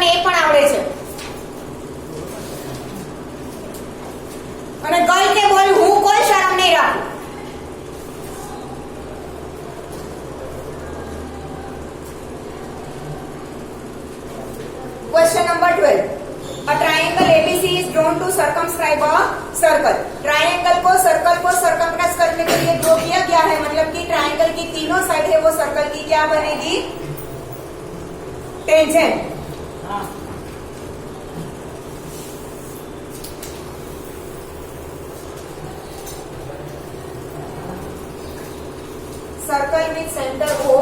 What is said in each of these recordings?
તમને એ પણ આવડે છે. અને ગર્લ કે બોલ હું કોઈ શરમ નહીં રાખું. Question number 12. A triangle ABC is drawn to circumscribe a circle. Triangle को सर्कल को सर्कमफ्रेंस करने के लिए ड्रॉ किया गया है. मतलब कि ट्रायंगल की तीनों साइड है वो सर्कल की क्या बनेगी? Tangent. Circle with centre O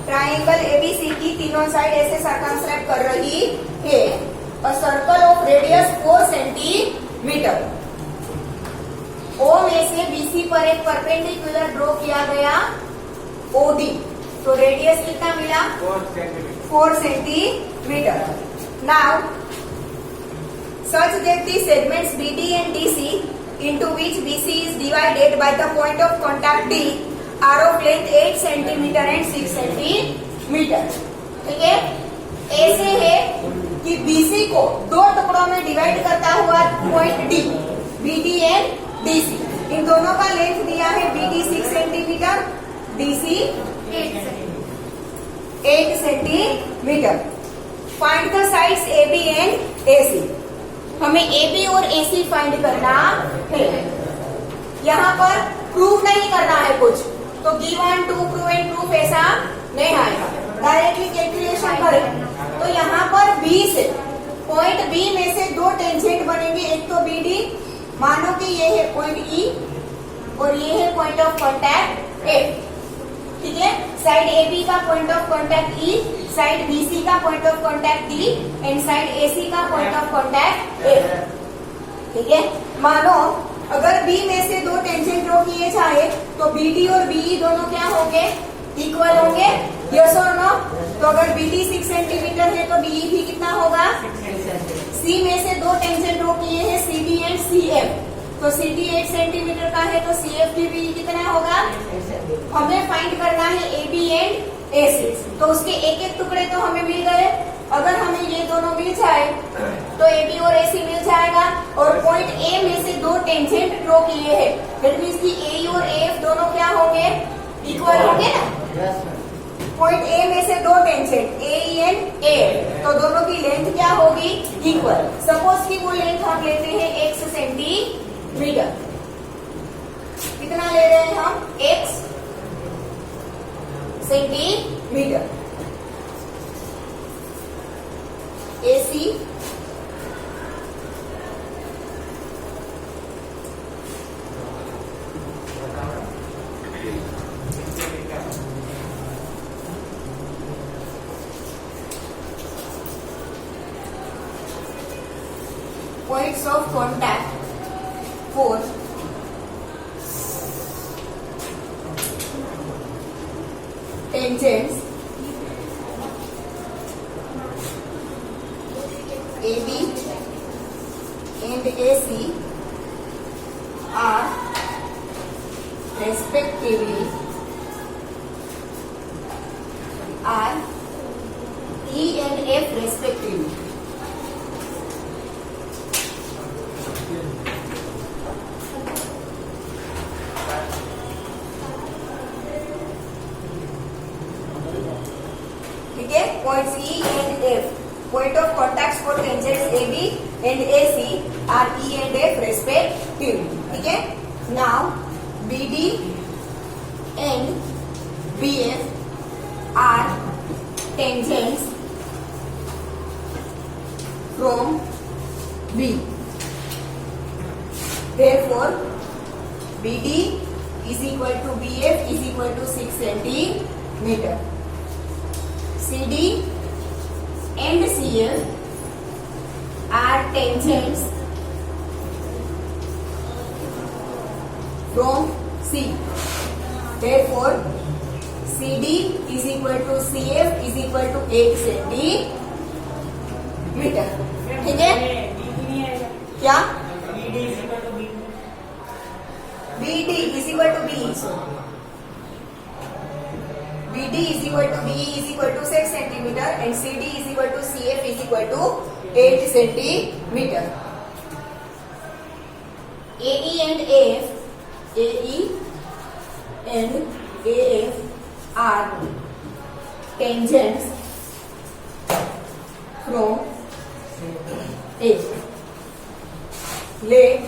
triangle ABC की तीनों साइड ऐसे सर्कमस्क्राइब कर रही है. A circle of radius 4 centimetre. O में से बीसी पर एक परपेंडिकुलर ड्रॉ किया गया ओडी. तो रेडियस कितना मिला? 4 centimetre. Now such that the segments BD and DC into which BC is divided by the point of contact D are of length 8 centimetre and 6 centimetre. ठीक है. ऐसे है कि BC को दो टुकड़ों में डिवाइड करता हुआ point D, BD and DC, इन दोनों का लेंथ दिया है. BD 6 centimetre, DC 8 centimetre. Find the sides AB and AC. हमें AB और AC फाइंड करना है. यहाँ पर प्रूव नहीं करना है कुछ, तो given to prove and proof ऐसा नहीं आएगा. डायरेक्टली कैलकुलेशन करें तो यहाँ पर B से पॉइंट B में से दो टेंजेंट बनेंगे. एक तो BD, मानो कि ये है पॉइंट E और ये है पॉइंट ऑफ कॉन्टैक्ट A. ठीक है. साइड AB का point of contact E, side BC का point of contact D and side AC का पॉइंट ऑफ कॉन्टैक्ट A. ठीक है. मानो अगर B में से दो टेंजेंट ड्रॉ किए जाए तो BD और BE दोनों क्या होंगे? इक्वल होंगे. यस और नो? तो अगर BD 6 सेंटीमीटर है तो BE भी कितना होगा? C में से दो टेंजेंट ड्रॉ किए हैं CD एंड CF, तो CD 8 सेंटीमीटर का है तो CF भी कितना होगा? हमें फाइंड करना है AB एंड AC. तो उसके एक एक टुकड़े तो हमें मिल गए. अगर हमें ये दोनों मिल जाए तो AB और AC मिल जाएगा. और पॉइंट A में से दो टेंजेंट ड्रॉ किए हैं, दैट मींस कि AE और AF दोनों क्या होंगे? इक्वल होंगे ना. पॉइंट A में से दो टेंजेंट AE एंड AF, तो दोनों की लेंथ क्या होगी? इक्वल. सपोज की वो लेंथ हम लेते हैं X सेंटीमीटर. कितना ले रहे हैं हम? X centimetre. AC points of contact for tangents AB and AC are respectively E and F respectively. ठीक है. Points E and F, point of contacts for tangents AB and AC are E and F respectively. ठीक है. Now BD and BF are tangents from B. Therefore BD is equal to BF is equal to 6 centimeter. CD and CF are tangents from C. Therefore CD is equal to CF is equal to 8 centimetre. ठीक है. क्या? BD is equal to BE is equal to 6 centimeter and CD is equal to CF is equal to 8 centimeter. AE and AF are tangents from A. Let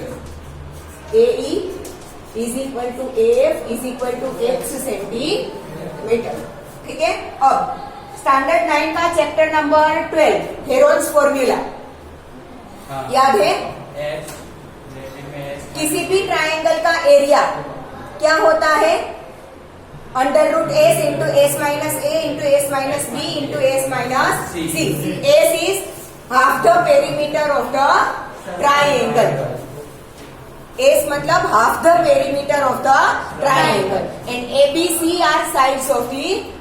AE is equal to AF is equal to x centimetre. ठीक है. अब standard 9 का chapter number 12 Harold's formula याद है. किसी भी triangle का area क्या होता है? Under root s into s minus a into s minus b into s minus c. S is half the perimeter of the triangle. S मतलब half the perimeter of the triangle and a B c are sides of the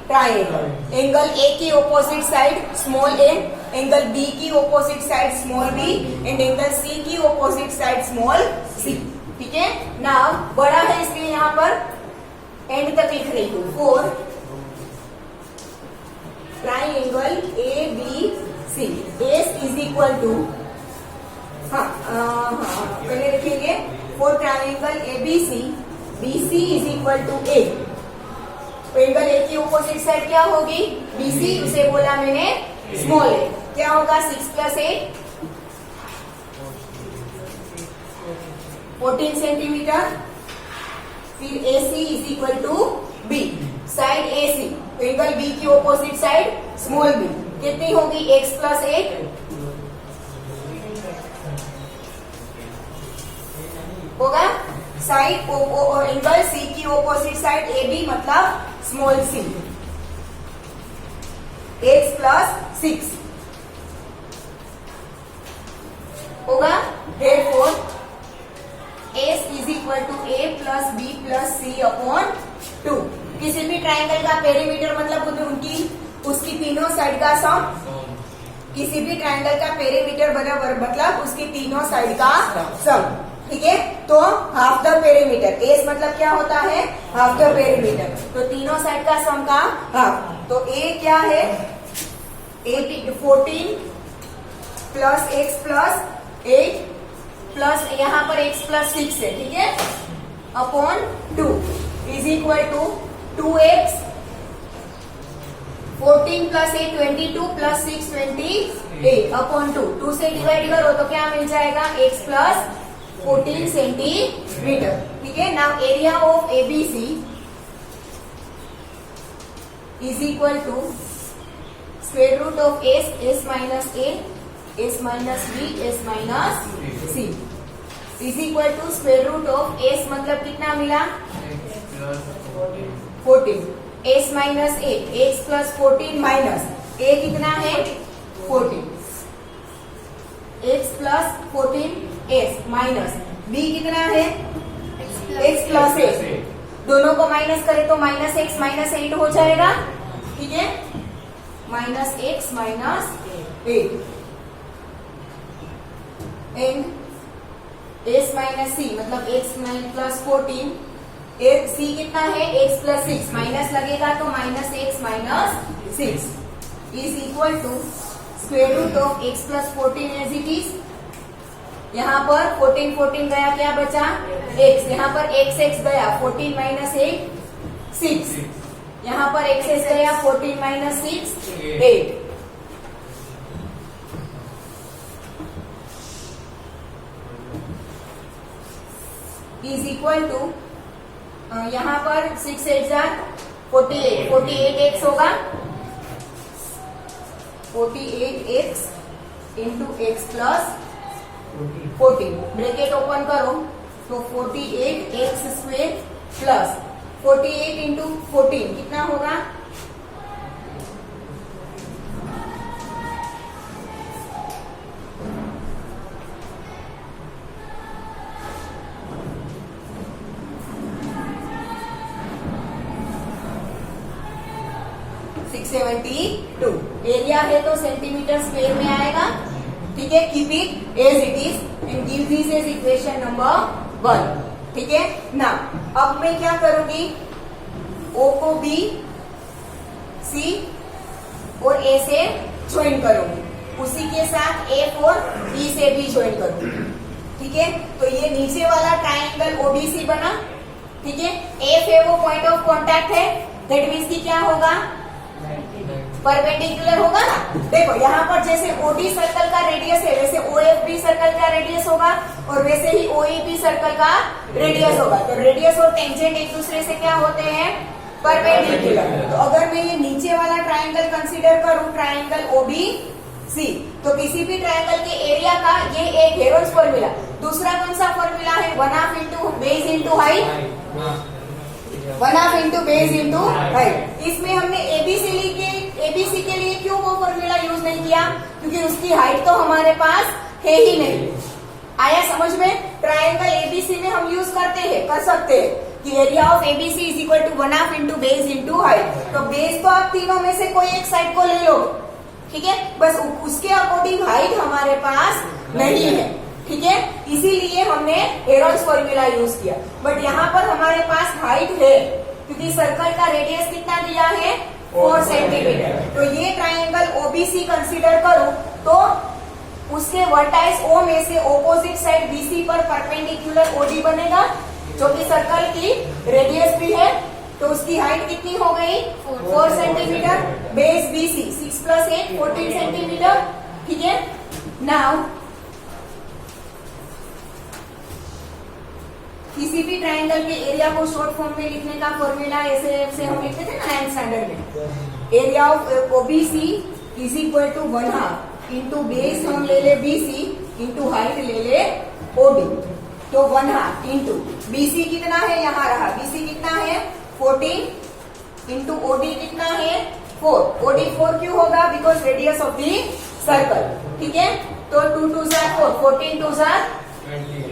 triangle. Angle ए की opposite side small a, angle b की opposite side small b and angle c की opposite side small C. ठीक है. Now बड़ा है इसलिए यहाँ पर एंड तक लिख रही हूँ. For triangle A B C. S is equal to पहले लिखेंगे for triangle A B C. B C is equal to A. Angle ए की ऑपोजिट साइड क्या होगी? B C. उसे बोला मैंने स्मॉल ए. क्या होगा? 6 प्लस 8 14 सेंटीमीटर. फिर a c is equal to b. Side a c angle b की ऑपोजिट साइड स्मॉल बी कितनी होगी? x प्लस 8 होगा. साइड एंगल सी की ऑपोजिट साइड ए बी मतलब स्मॉल सी x प्लस 6 होगा. therefore S is equal to A plus B plus C upon 2. किसी भी triangle का पेरीमीटर मतलब उसकी तीनों साइड का सम. किसी भी ट्राइंगल का पेरीमीटर बराबर मतलब उसकी तीनों साइड का सम. ठीक है. तो हाफ द पेरीमीटर. एस मतलब क्या होता है? Half the perimeter. तो तीनों साइड का सम का हाफ. तो ए क्या है? 14 प्लस एक्स प्लस 8 प्लस यहाँ पर x प्लस 6 है. ठीक है. Upon 2 is equal to 2x 14 plus 8 22 plus 6 28 upon 2. 2 से डिवाइड करो तो क्या मिल जाएगा? x plus 14 centimetre. ठीक है. Now area of ABC is equal to square root of S minus A S minus B S minus C is equal to square root of S मतलब कितना मिला? 14. S minus A x plus 14 minus A कितना है? 14. X plus 14 S minus B कितना है? X plus 8. दोनों को minus करें तो माइनस एक्स माइनस 8 हो जाएगा. ठीक है. Minus x minus 8 and s minus c मतलब एक्स प्लस 14. सी कितना है? एक्स प्लस 6 माइनस लगेगा तो minus x minus 6 is equal to square root of x plus 14 as it is. यहाँ पर 14 गया क्या बचा? x. यहाँ पर x गया 14 माइनस 8 6. यहाँ पर x गया 14 माइनस 6 8. इज इक्वल टू यहाँ पर 6 8 48 x होगा. 48x into x plus 14 bracket open करो तो 48x स्क्वेयर प्लस 48 इंटू 14 कितना होगा? 672. एरिया है तो सेंटीमीटर स्क्वेयर में आएगा. ठीक है. Keep it as it is and give this as equation number 1. ठीक है ना. अब मैं क्या करूंगी? O को B सी और ए से ज्वाइन करूंगी, उसी के साथ एफ और ई से भी ज्वाइन करूंगी। ठीक है, तो ये नीचे वाला ट्राइंगल ओबीसी बना। ठीक है, एफ है वो पॉइंट ऑफ कांटेक्ट है, दैट मीन्स की क्या होगा, परपेंडिकुलर होगा ना। देखो यहाँ पर जैसे ओडी सर्कल का रेडियस है, वैसे ओएफ भी सर्कल का रेडियस होगा और वैसे ही ओई भी सर्कल का रेडियस होगा। तो रेडियस और टेंजेंट एक दूसरे से क्या होते हैं, परपेंडिकुलर। तो अगर मैं ये नीचे वाला ट्राइंगल कंसीडर करूं, ट्राइंगल ओबीसी, तो किसी भी ट्राइंगल के एरिया का ये एक हेरोन्स फॉर्मूला। दूसरा कौन सा फॉर्मूला है, 1/2 into base into height, 1/2 into base into height. इसमें हमने एबीसी के लिए क्यों वो फॉर्मूला यूज नहीं किया, क्योंकि उसकी हाइट तो हमारे पास है ही नहीं। आया समझ में। ट्राइंगल एबीसी में हम यूज करते हैं, कर सकते हैं कि area of ABC is equal to 1/2 into base into height. तो बेस तो आप तीनों में से कोई एक साइड को ले लो, ठीक है, बस उसके अकॉर्डिंग हाइट हमारे पास नहीं है। ठीक है, इसीलिए हमने हेरोन्स फॉर्मूला यूज किया। बट यहाँ पर हमारे पास हाइट है, क्योंकि सर्कल का रेडियस कितना दिया है, 4 सेंटीमीटर। तो ये ट्राइंगल ओबीसी कंसीडर करूं तो उसके वर्टाइस ओ में से ऑपोजिट साइड बीसी पर परपेंडिकुलर ओडी बनेगा, जो कि सर्कल की रेडियस भी है। तो उसकी हाइट कितनी हो गई, 4 सेंटीमीटर। Base BC 6 + 8 14 centimetre. ठीक है, नाउ किसी भी ट्राइंगल के एरिया को शॉर्ट फॉर्म में लिखने का फॉर्मूला ऐसे हम लिखते थे ना 9th स्टैंडर्ड में। Area of OBC is equal to 1/2 into base हम ले ले बीसी इंटू हाइट ले ले ओडी। तो 1/2 इंटू बीसी कितना है, यहाँ रहा, बीसी कितना है 14 इंटू ओडी कितना है 4। ओडी 4 क्यों होगा, because radius of the circle. ठीक है, तो 2 × 2 = 4, 14 × 2 =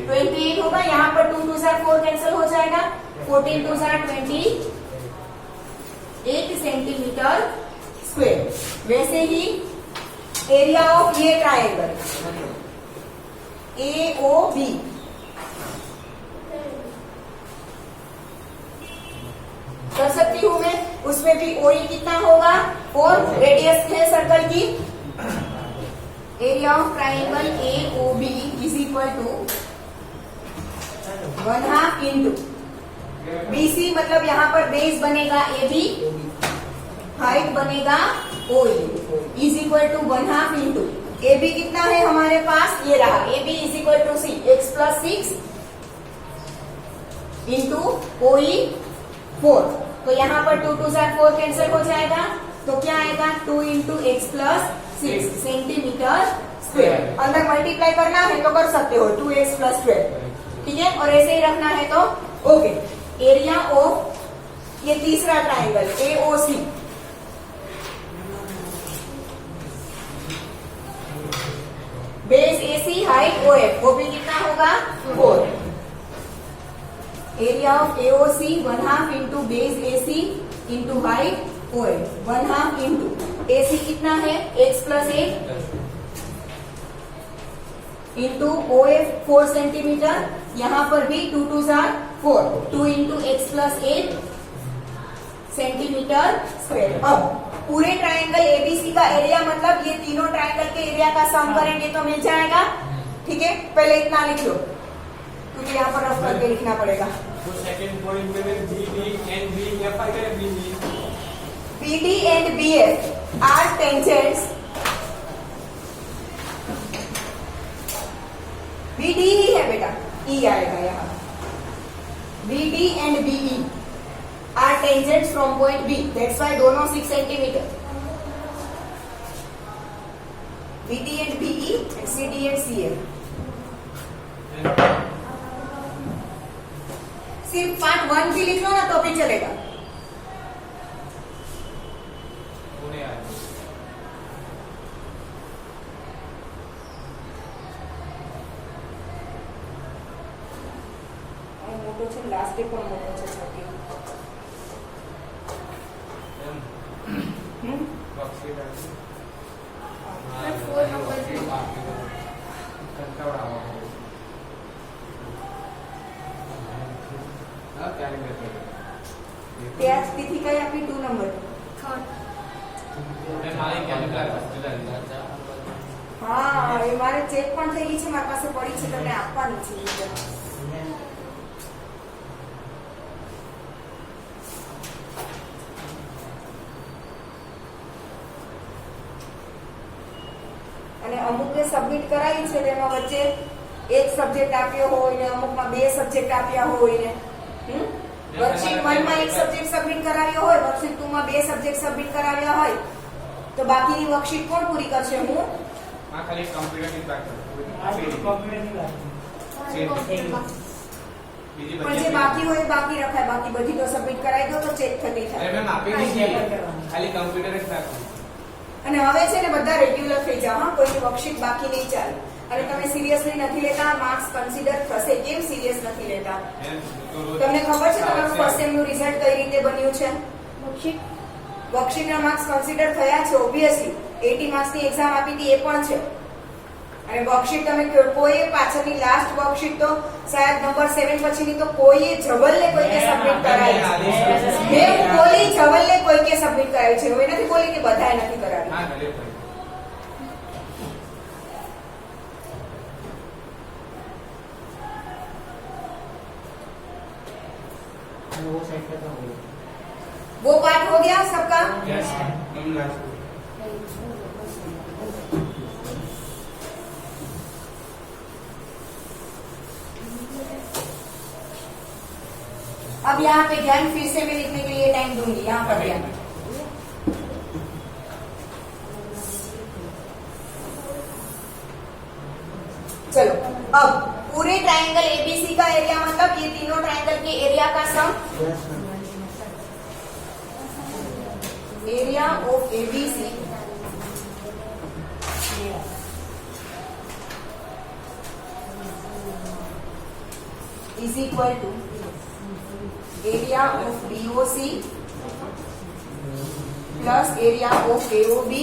28 होगा। यहाँ पर 2 × 2 = 4 कैंसिल हो जाएगा, 14 × 2 = 28 सेंटीमीटर स्क्वायर। वैसे ही एरिया ऑफ ये ट्राइंगल AOB कर सकती हूं मैं, उसमें भी ओई कितना होगा, और रेडियस है सर्कल की। Area of triangle AOB is equal to 1/2 into BC, मतलब यहाँ पर बेस बनेगा AB, हाइट बनेगा OE, is equal to 1/2 into AB कितना है हमारे पास, ये रहा, AB is equal to C, x + 6 into OE 4। तो यहाँ पर 2 × 2 = 4 कैंसिल हो जाएगा, तो क्या आएगा 2 × x + 6 सेंटीमीटर स्क्वायर। अंदर मल्टीप्लाई करना है तो कर सकते हो, 2x + 12। ठीक है, और ऐसे ही रखना है तो ओके। एरिया ऑफ ये तीसरा triangle AOC, base AC height OF, वो भी कितना होगा 4। Area of AOC 1/2 into base AC into height OF, 1/2 into AC कितना है x + 8 इंटू OF 4 सेंटीमीटर। यहाँ पर भी 2 × 2 = 4, 2 इंटू x + 8 सेंटीमीटर स्क्वायर। अब पूरे ट्राइंगल एबीसी का एरिया, मतलब ये तीनों ट्राइंगल के एरिया का सम करेंगे तो मिल जाएगा। ठीक है, पहले इतना लिख लो, क्योंकि यहाँ पर रफ करके लिखना पड़ेगा। तो सेकंड पॉइंट में BD and BF आ गया। BD and BF are tangents. BD ही है बेटा, E आएगा यहाँ। BD and BE are tangents from point B. That's why दोनों 6 centimetre. BD and BE and CD and CF। सिर्फ पार्ट 1 भी लिख लो ना तो भी चलेगा। મોટો છે લાસ્ટ પણ મોટો છે છોટી તે આજ તિથિ કઈ આપી 2 નંબર 3 મારી કેમિકલ હોસ્પિટલ હા એ મારે ચેક પણ થઈ ગઈ છે, મારી પાસે પડી છે, તમને આપવાની છે. અને અમુકે સબમિટ કરાવી છે તેમાં વચ્ચે એક સબ્જેક્ટ આપ્યો હોય ને અમુકમાં બે સબ્જેક્ટ આપ્યા હોય ને વર્કશીટ 1 માં એક સબ્જેક્ટ સબમિટ કરાવ્યો હોય, વર્કશીટ 2 માં બે સબ્જેક્ટ સબમિટ કરાવ્યા હોય તો બાકીની વર્કશીટ કોણ પૂરી કરશે? હું. માં ખાલી કમ્પ્યુટરની વાત કરું. પણ જે બાકી હોય એ બાકી રખાય, બાકી બધી તો સબમિટ કરાવી દો તો ચેક થતી થાય. અરે મેમ આપી દીધી, ખાલી કમ્પ્યુટર જ રાખો. અને હવે છે ને બધા રેગ્યુલર થઈ જાવ. હા, કોઈની વર્કશીટ બાકી નહીં ચાલે. અને તમે સિરિયસલી નથી લેતા, માર્ક્સ કન્સિડર થશે. કેમ સિરિયસ નથી લેતા? તમને ખબર છે તમારું ફર્સ્ટ સેમ નું રિઝલ્ટ કઈ રીતે બન્યું છે? વર્કશીટના માર્ક્સ કન્સિડર થયા છે ઓબ્વિયસલી. 80 માર્ક્સની એક્ઝામ આપી હતી એ પણ છે. અને વર્કશીટ તમે કોઈ પાછળની લાસ્ટ વર્કશીટ તો શાયદ નંબર 7 પછીની તો કોઈએ જવલ્લે કોઈને સબમિટ કરાવી છે. મેં હું બોલી જવલ્લે કોઈને સબમિટ કરાવી છે, હવે નથી બોલી કે બધાએ નથી કરાવી. હા ભલે ભાઈ. वो पार्ट हो गया सबका? यस अब यहाँ पे ध्यान फिर से मैं लिखने के लिए टाइम दूंगी. यहाँ पर ध्यान. चलो अब पूरे ट्रायंगल एबीसी का एरिया मतलब ये तीनों ट्रायंगल के एरिया का sum. Area of ABC is equal to area of BOC plus area of AOB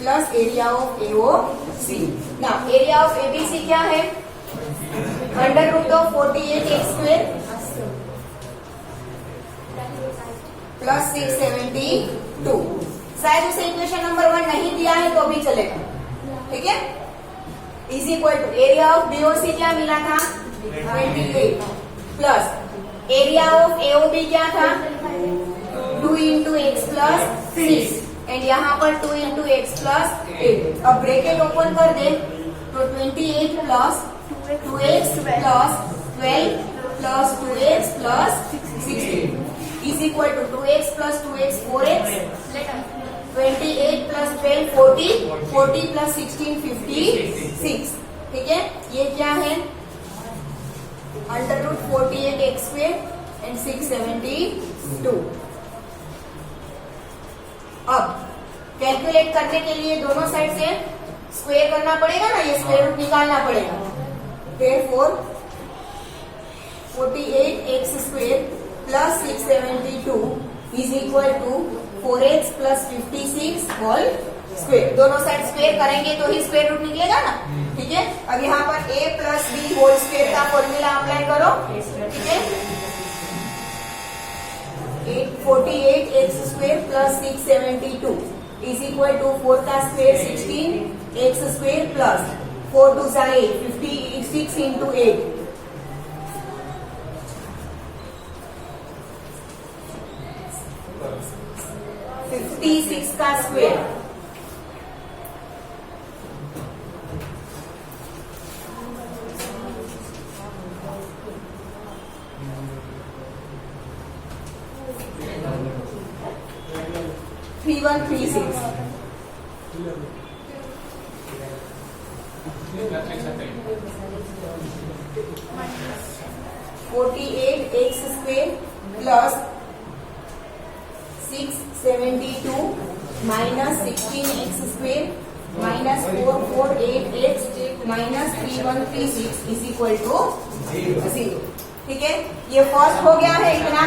plus area of AOC. Now area of ABC क्या है? Under root of 48x square plus 672. शायद उसे equation number 1 नहीं दिया है तो भी चलेगा. ठीक है. Is equal to area of BOC क्या मिला था? 28 प्लस एरिया ऑफ एओबी क्या था? 2 इंटू एक्स प्लस 6 एंड यहाँ पर 2 इंटू एक्स प्लस 8. अब ब्रैकेट ओपन कर दे तो 28 plus 2x plus 12 plus 2x plus 16 is equal to 2x plus 2x 4x 28 plus 12 40 40 plus 16 56. ठीक है. ये क्या है? Under root 48x square and 672. अब कैलकुलेट करने के लिए दोनों साइड से स्क्वायर करना पड़ेगा ना, ये स्क्वायर रूट निकालना पड़ेगा. Therefore 48x square plus 672 is equal to 4x plus 56 whole square. दोनों साइड स्क्वायर करेंगे तो ही स्क्वायर रूट निकलेगा ना. ठीक है. अब यहाँ पर a plus B whole square का फॉर्मूला अप्लाई करो. ठीक है. 48x square plus 672 is equal to 4 का square 16 x square plus 4 2 8 56 into 8 56 का square 3136. Forty-eight x square plus 672 minus 16x square minus 4488x minus 3136 is equal to 0. ठीक है. ये first हो गया है इतना.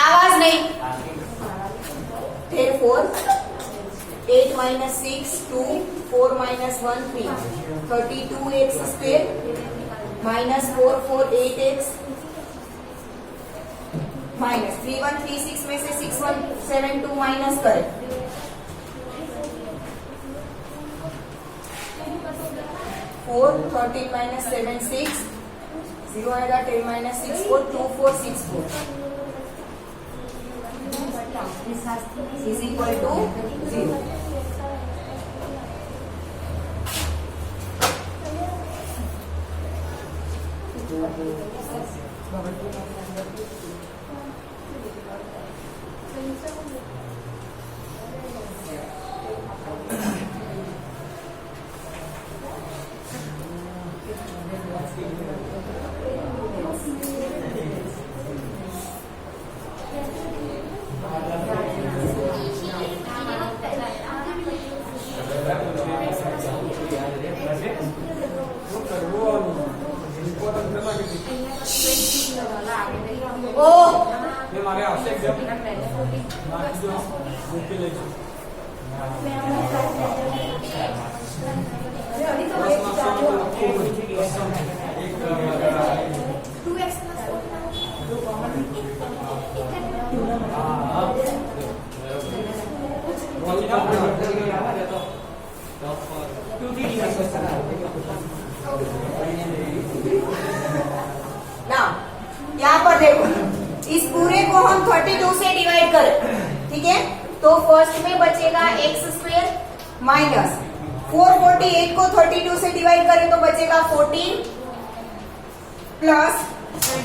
आवाज नहीं. Therefore 8 minus 6 2 4 minus 1 3 32x square minus 4488x minus 3136 में से 6172 माइनस करें, 4 13 माइनस 7 6 0 आएगा, 10 माइनस 6 4 2 4 6 4 इज इक्वल टू 0। ओ ये मारे आपसे एकदम बाकी जो बुक के लेके ना यहाँ पर देखो, इस पूरे को हम 32 से डिवाइड करें, ठीक है, तो फर्स्ट में बचेगा एक्स स्क्वेयर माइनस 448 को 32 से डिवाइड करें तो बचेगा 14 प्लस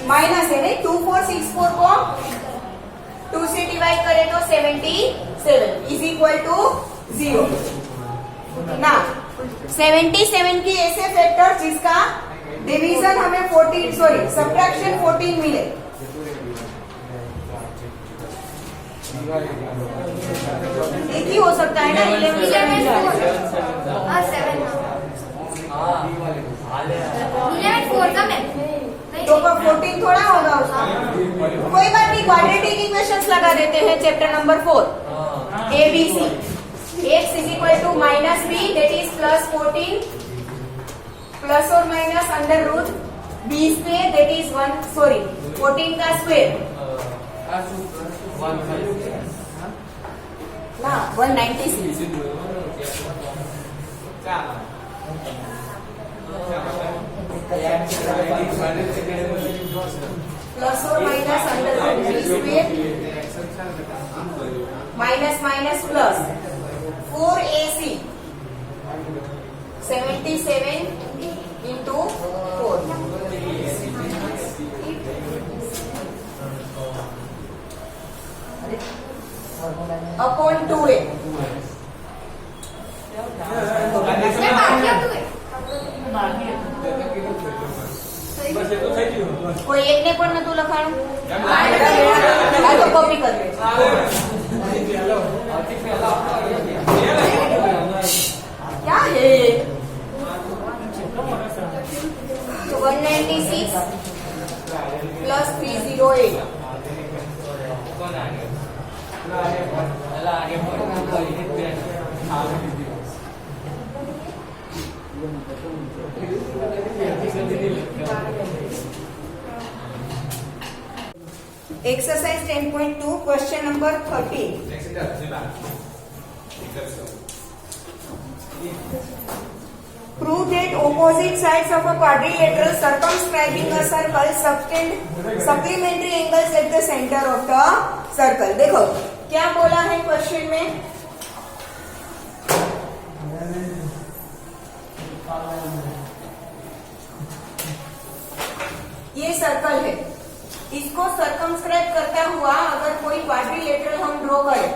माइनस है नहीं 2464 को 2 से डिवाइड करें तो 77 इज इक्वल टू 0। ना 77 की ऐसे फैक्टर जिसका डिवीजन हमें 14 सब्ट्रैक्शन 14 मिले, एक ही हो सकता है ना 11 तो 14 थोड़ा होगा उसका, कोई बात नहीं, क्वाड्रेटिक इक्वेशंस लगा देते हैं chapter number 4 ABC x is equal to minus b that is plus 14 plus और minus under root b square that is 14 का स्क्वेयर ना 196 प्लस और minus under root b square minus minus plus 4AC 77 into 4 upon 2A। बस ये तो सही थी કોઈ એકને પણ નતું લખાણું, આ તો કોપી કરી क्या है 196 plus 308 exercise 10.2 question number 13। Prove that opposite sides of a quadrilateral circumscribing a circle subtend supplementary angles at the center of the circle। देखो क्या बोला है क्वेश्चन में, ये सर्कल है, इसको सर्कमस्क्राइब करता हुआ अगर कोई क्वाड्रिलेटरल हम ड्रॉ करें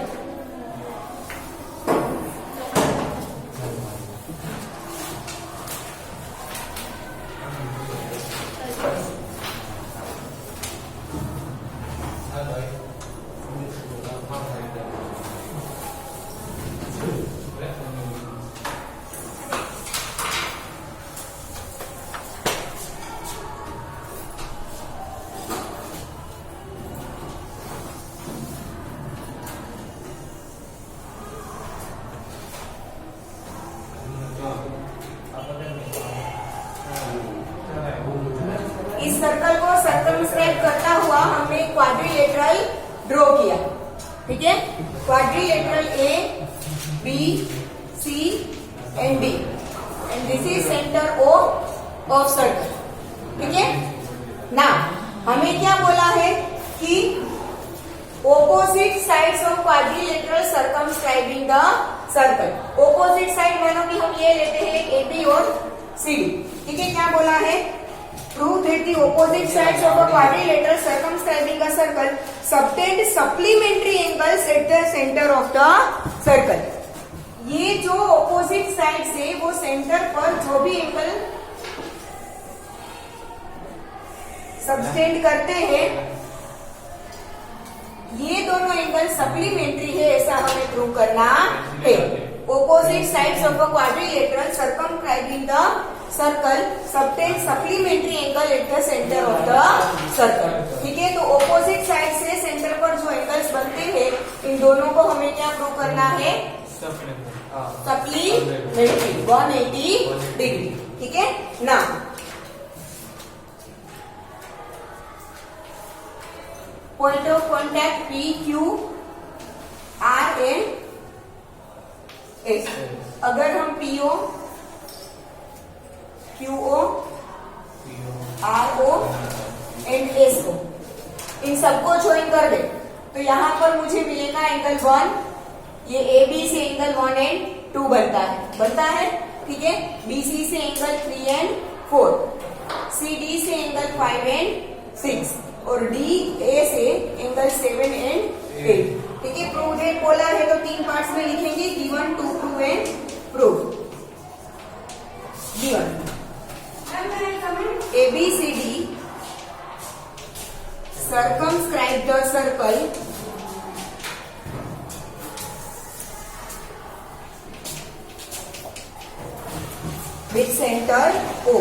सर्कल को सर्कमस्क्राइब करता हुआ हमने क्वाड्रिलेटरल ड्रॉ किया, ठीक है। Quadrilateral A B C and D and this is centre O of circle, ठीक है ना। हमें क्या बोला है कि opposite sides of quadrilateral circumscribing the circle. Opposite side मानो कि हम ये लेते हैं ए बी और सी डी, ठीक है। क्या बोला है, prove that the opposite sides of a quadrilateral circumscribing a circle subtend supplementary angles at the centre of the circle. ये जो ऑपोजिट साइड से वो सेंटर पर जो भी एंगल सबटेंड करते हैं, ये दोनों एंगल सप्लीमेंट्री है, ऐसा हमें प्रूव करना है। Opposite sides of a quadrilateral circumscribing the circle subtend supplementary angle at the centre of the circle, ठीक है। तो ऑपोजिट साइड से सेंटर पर जो एंगल्स बनते हैं, इन दोनों को हमें क्या प्रूव करना है, सप्लीमेंट्री 180 डिग्री, ठीक है ना। Point of contact P Q R and S. अगर हम पीओ क्यूओ आरओ एंड एस को इन सबको ज्वाइन कर दे तो यहां पर मुझे मिलेगा एंगल 1। ये ए बी से एंगल 1 एंड 2 बनता है, ठीक है। बी सी से एंगल 3 एंड 4, सी डी से एंगल 5 एंड 6 और डी ए से एंगल 7 एंड 8, ठीक है। प्रूव दैट बोला है तो 3 पार्ट्स में लिखेंगे, given to prove and prove. Given A B C D circumscribe the circle with center O.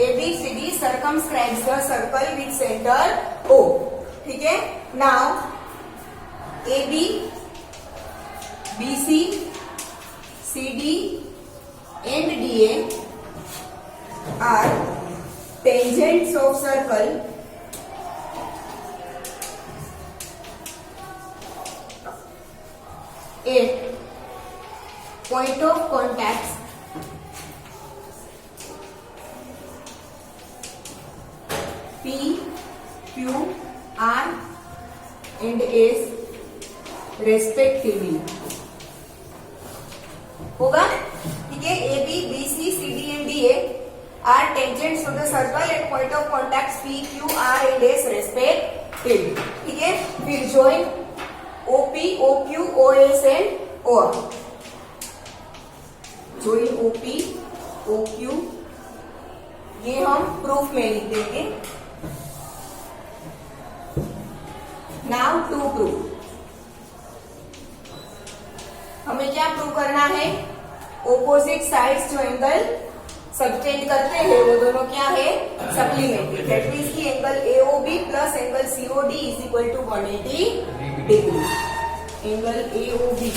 ABCD circumscribes the circle with center O, ठीक है। Now AB, BC, CD and DA are tangents of circle at point of contacts P, Q, R and S respectively। होगा, ठीक है। A B B C C D and D A are tangents to the circle at point of contacts P, Q, R and S respectively, ठीक है। फिर join OP, OQ, OS and OR। join OP, OQ ये हम proof में लिख देंगे। Now to prove, हमें क्या प्रूव करना है, ऑपोजिट साइड्स जो एंगल सबटेंड करते हैं वो दोनों क्या है, सप्लीमेंट्री। दैट मींस की angle AOB plus angle COD is equal to 180 degree. Angle AOB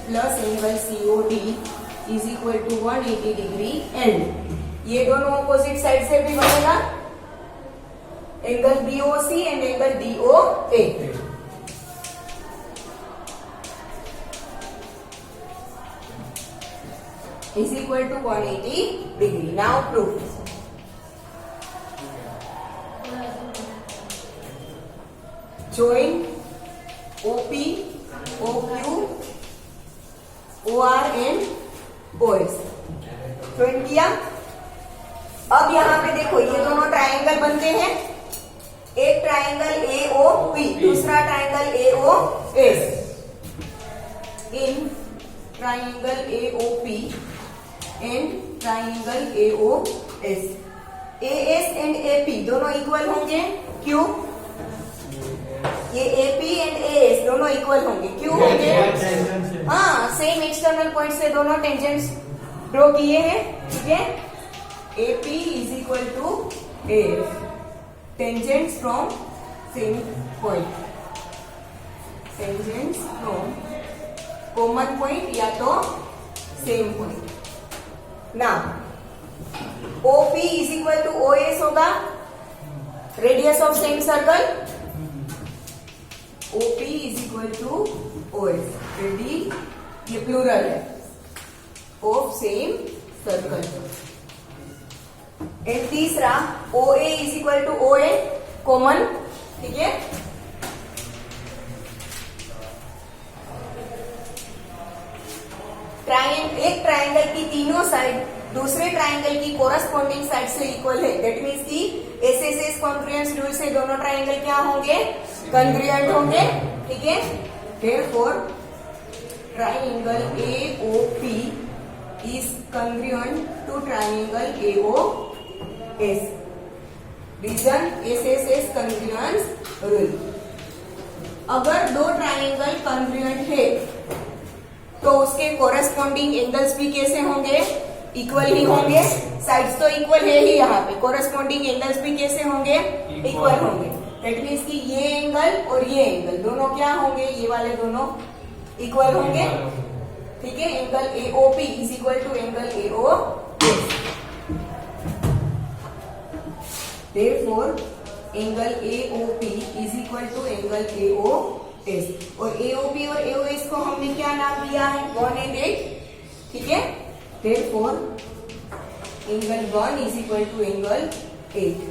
plus angle COD is equal to 180 degree and ये दोनों ऑपोजिट साइड से भी बनेगा angle BOC and angle DOA is equal to 180 degree. Now prove. Join OP, OQ, OR and OS. Join किया। अब यहाँ पे देखो ये दोनों ट्राइंगल बनते हैं, एक ट्राइंगल AOP, दूसरा triangle AOS। In triangle AOP and triangle AOS, AS and AP दोनों इक्वल होंगे, क्यों? ये AP एंड AS दोनों इक्वल होंगे, क्यों होंगे? हाँ, सेम एक्सटर्नल पॉइंट से दोनों टेंजेंट्स ड्रॉ किए हैं, ठीक है। AP is equal to AS, tangents from same point, tangents from common point या तो सेम पॉइंट, ना OP is equal to OS होगा, radius of same circle OP is equal to OS, radii ये plural है of same circle. And तीसरा OA is equal to OA common, ठीक है। एक ट्रायंगल की तीनों साइड दूसरे ट्रायंगल की कोरस्पॉन्डिंग साइड से इक्वल है, दैट मीन्स की एसएसएस कॉन्ग्रुएंस रूल से दोनों ट्रायंगल क्या होंगे, कॉन्ग्रुएंट होंगे, ठीक है। Therefore triangle AOP is congruent to triangle AOS। Reason SSS congruence rule. अगर दो ट्रायंगल कॉन्ग्रुएंट है तो उसके कोरस्पॉन्डिंग एंगल्स भी कैसे होंगे, इक्वल ही होंगे। साइड्स तो इक्वल है ही, यहाँ पे कोरस्पॉन्डिंग एंगल्स भी कैसे होंगे, इक्वल होंगे। दैट मीन्स कि ये एंगल और ये एंगल दोनों क्या होंगे, ये वाले दोनों इक्वल होंगे, ठीक है। Angle AOP is equal to angle AOS। Therefore angle AOP is equal to angle AOS। और AOP और AOS को हमने क्या नाम दिया है, 1 and 8, ठीक है। Therefore, angle 1 is equal to angle 8.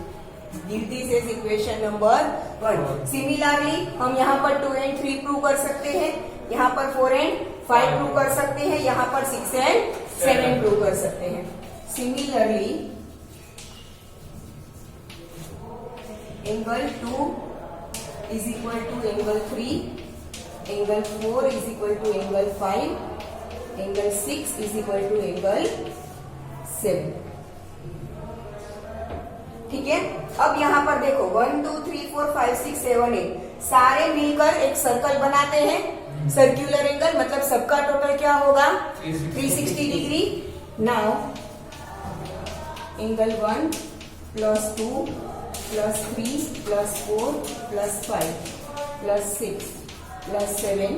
Give this as equation number 1. Similarly, हम यहाँ पर 2 and 3 प्रूव कर सकते हैं, यहाँ पर 4 and 5 प्रूव कर सकते हैं, यहाँ पर 6 and 7 प्रूव कर सकते हैं। Similarly, angle 2 is equal to angle 3, angle 4 is equal to angle 5, angle 6 is equal to angle 7, ठीक है। अब यहाँ पर देखो 1 2 3 4 5 6 7 8 सारे मिलकर एक सर्कल बनाते हैं, सर्कुलर एंगल, मतलब सबका टोटल क्या होगा, 360 degree. Now angle 1 plus 2 plus 3 plus 4 plus 5 plus 6 plus 7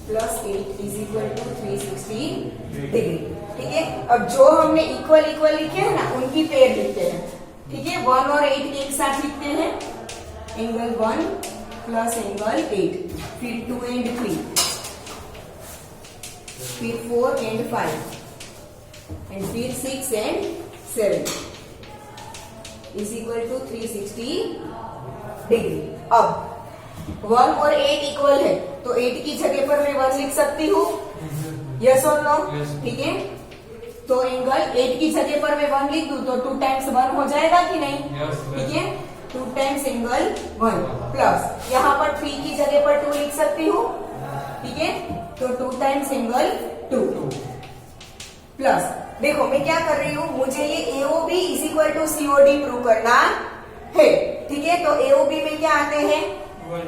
plus 8 is equal to 360 degree, ठीक है। अब जो हमने इक्वल इक्वल लिखे हैं ना, उनकी पेयर लिखते हैं, ठीक है। 1 और 8 एक साथ लिखते हैं, एंगल 1 प्लस एंगल 8, फिर 2 एंड 3, फिर 4 एंड 5, एंड फिर 6 and 7 is equal to 360 degree. अब 1 और 8 इक्वल है, तो 8 की जगह पर मैं 1 लिख सकती हूँ, यस और नो, ठीक है। तो एंगल 8 की जगह पर मैं 1 लिख दूं तो 2 टाइम्स 1 हो जाएगा कि नहीं, ठीक है। 2 टाइम्स एंगल 1 प्लस यहाँ पर 3 की जगह पर 2 लिख सकती हूँ, ठीक है। तो 2 टाइम्स एंगल 2 प्लस, देखो मैं क्या कर रही हूँ, मुझे ये AOB is equal to COD prove करना है, ठीक है। तो AOB में क्या आते हैं,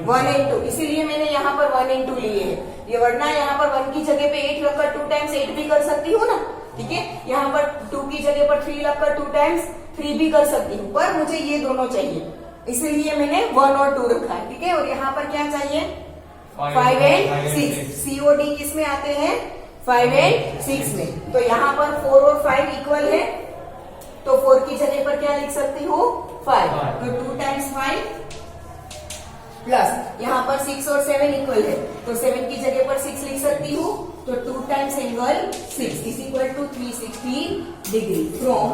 1 and 2, इसीलिए मैंने यहाँ पर 1 and 2 लिए हैं। ये वरना यहाँ पर 1 की जगह पे 8 रखकर 2 टाइम्स 8 भी कर सकती हूँ ना, ठीक है। यहाँ पर 2 की जगह पर 3 रखकर 2 टाइम्स 3 भी कर सकती हूँ, पर मुझे ये दोनों चाहिए, इसीलिए मैंने 1 और 2 रखा है, ठीक है। और यहाँ पर क्या चाहिए, 5 and 6। COD किस में आते हैं, 5 and 6 में। तो यहाँ पर 4 और 5 इक्वल है, तो 4 की जगह पर क्या लिख सकती हूँ, 5, तो 2 टाइम्स 5 प्लस यहाँ पर 6 और 7 इक्वल है, तो 7 की जगह पर 6 लिख सकती हूँ, तो 2 times angle 6 is equal to 360 degree from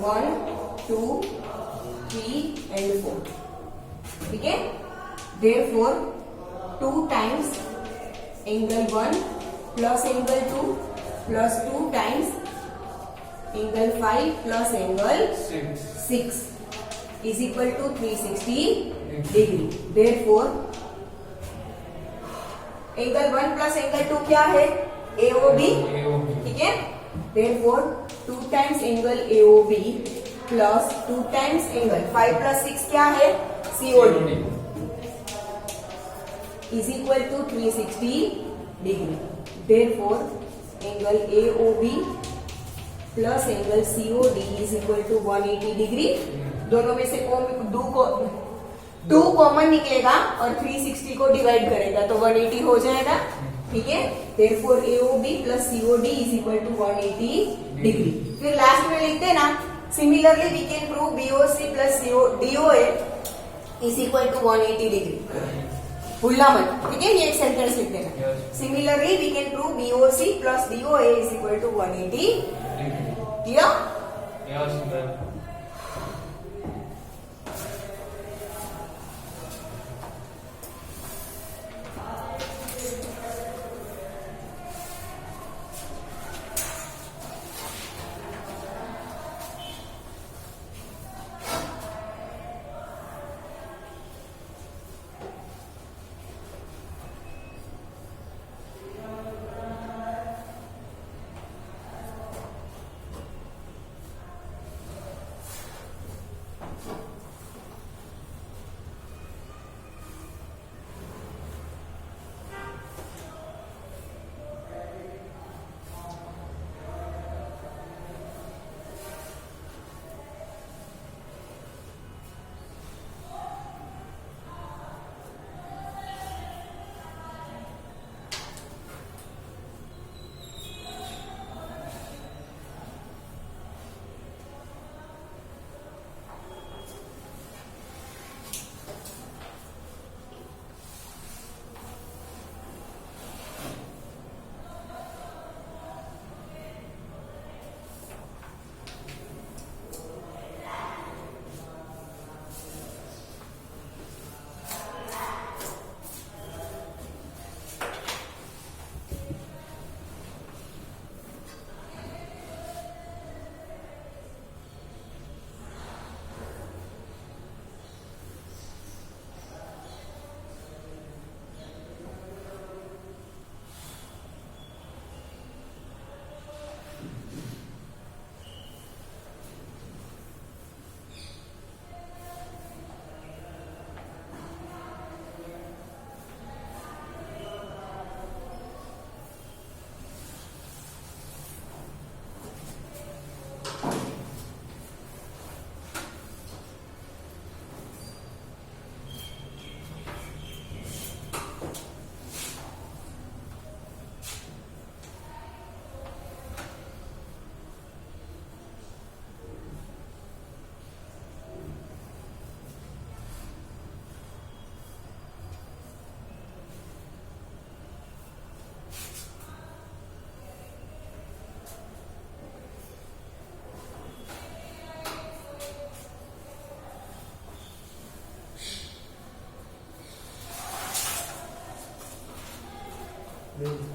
1 2 3 and 4, ठीक है। देयरफॉर 2 times angle 1 plus angle 2 plus 2 times angle 5 plus angle 6 is equal to 360 degree. Therefore, angle 1 plus angle 2 क्या है, AOB, ठीक है। Therefore, 2 times angle AOB plus 2 times angle 5 plus 6 क्या है, COD is equal to 360 degree. Therefore, angle AOB plus angle COD is equal to 180 degree. दोनों में से 2 common निकलेगा और 360 को डिवाइड करेगा तो 180 हो जाएगा। ठीक है, therefore AOB plus COD is equal to 180 degree. फिर लास्ट में लिखते हैं ना, similarly we can prove BOC plus DOA is equal to 180 degree. भूलना मत, ठीक है, ये एक सेंटेंस लिख देना। Similarly we can prove BOC plus DOA is equal to 180 clear? Yes, ma'am. Maybe.